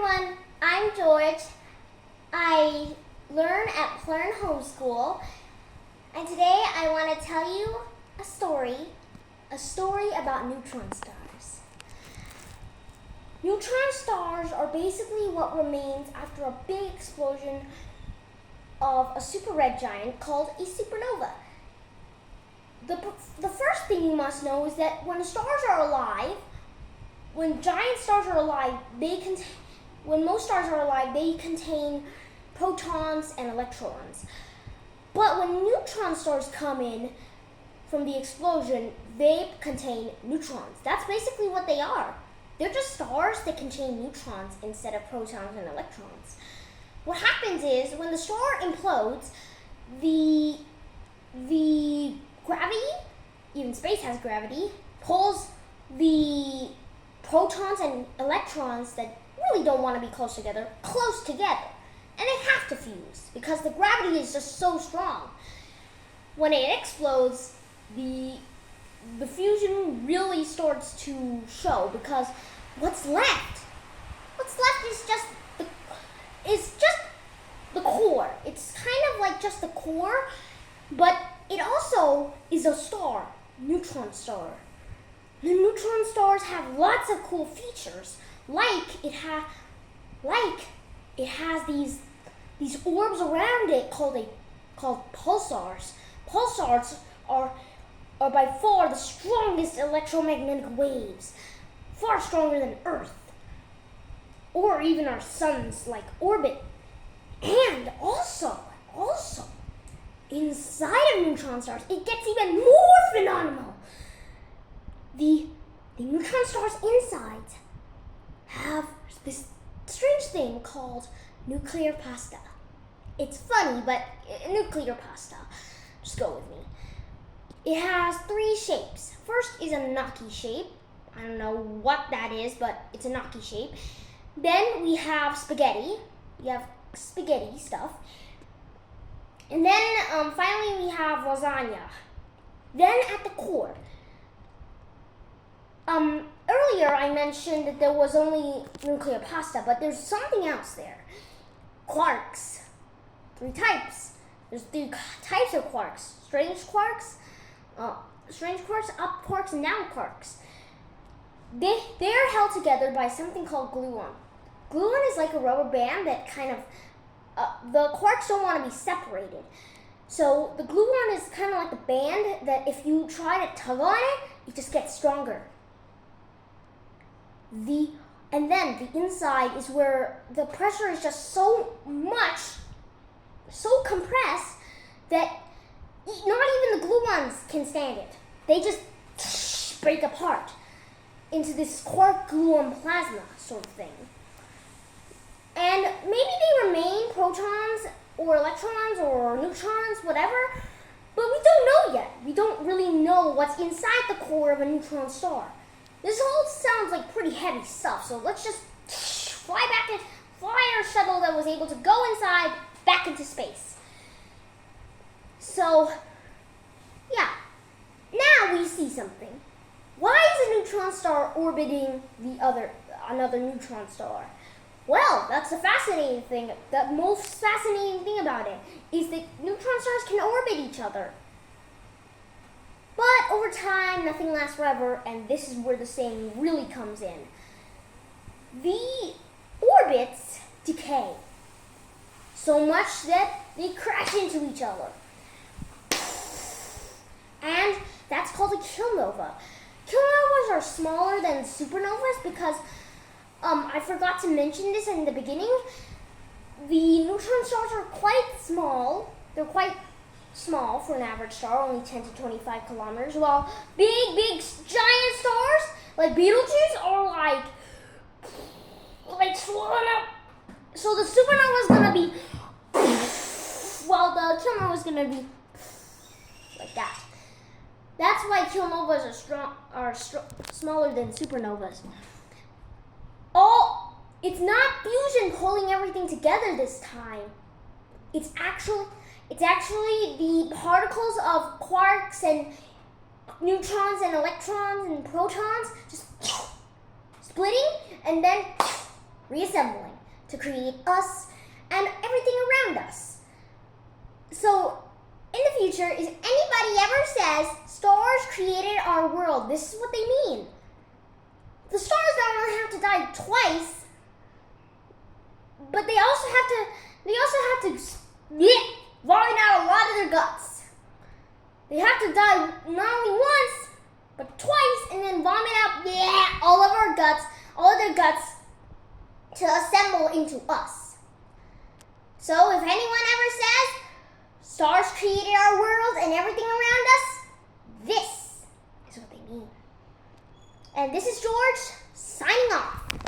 everyone, I'm George. I learn at Plern Homeschool, and today I want to tell you a story about neutron stars. Neutron stars are basically what remains after a big explosion of a super red giant called a supernova. The first thing you must know is that when stars are alive, when giant stars are alive, when most stars are alive, they contain protons and electrons. But when neutron stars come in from the explosion, they contain neutrons. That's basically what they are. They're just stars that contain neutrons instead of protons and electrons. What happens is when the star implodes, the gravity, even space has gravity, pulls the protons and electrons that really don't want to be close together. And they have to fuse because the gravity is just so strong. When it explodes, the fusion really starts to show because what's left is just the core. It's kind of like just the core, but it also is a star, neutron star. The neutron stars have lots of cool features, like it has these orbs around it called pulsars. Pulsars are by far the strongest electromagnetic waves, far stronger than Earth or even our sun's orbit. And also inside of neutron stars, it gets even more phenomenal. The neutron stars inside have this strange thing called nuclear pasta. It's funny, but nuclear pasta. Just go with me. It has three shapes. First is a gnocchi shape. I don't know what that is, but it's a gnocchi shape. Then we have spaghetti. We have spaghetti stuff. And then finally we have lasagna. Then at the core, earlier I mentioned that there was only nuclear pasta, but there's something else there. Quarks. Three types. There's three types of quarks. Strange quarks, up quarks, and down quarks. They're held together by something called gluon. Gluon is like a rubber band that the quarks don't want to be separated. So the gluon is kind of like a band that if you try to tug on it, it just gets stronger. And then the inside is where the pressure is just so compressed that not even the gluons can stand it. They just break apart into this quark-gluon plasma sort of thing. And maybe they remain protons or electrons or neutrons, whatever, but we don't know yet. We don't really know what's inside the core of a neutron star. This all sounds like pretty heavy stuff, so let's just fly our shuttle that was able to go inside back into space. So, yeah, now we see something. Why is a neutron star orbiting another neutron star? Well, that's the fascinating thing. The most fascinating thing about it is that neutron stars can orbit each other. But over time, nothing lasts forever, and this is where the saying really comes in. The orbits decay so much that they crash into each other. And that's called a kilnova. Kilnovas are smaller than supernovas because I forgot to mention this in the beginning. The neutron stars are quite small. They're quite small for an average star, only 10 to 25 kilometers, while big giant stars like Betelgeuse are like swollen up. So the supernova is gonna be while the kilnova is gonna be like that. That's why kilnovas are smaller than supernovas. It's not fusion pulling everything together this time. It's actually the particles of quarks and neutrons and electrons and protons just splitting and then reassembling. to create us and everything around us. So, in the future, if anybody ever says stars created our world, this is what they mean. The stars not only have to die twice, but they also have to vomit out a lot of their guts. They have to die not only once, but twice, and then vomit out all of our guts, all of their guts, to assemble into us. So if anyone ever says stars created our world and everything around us, this is what they mean. And this is George, signing off.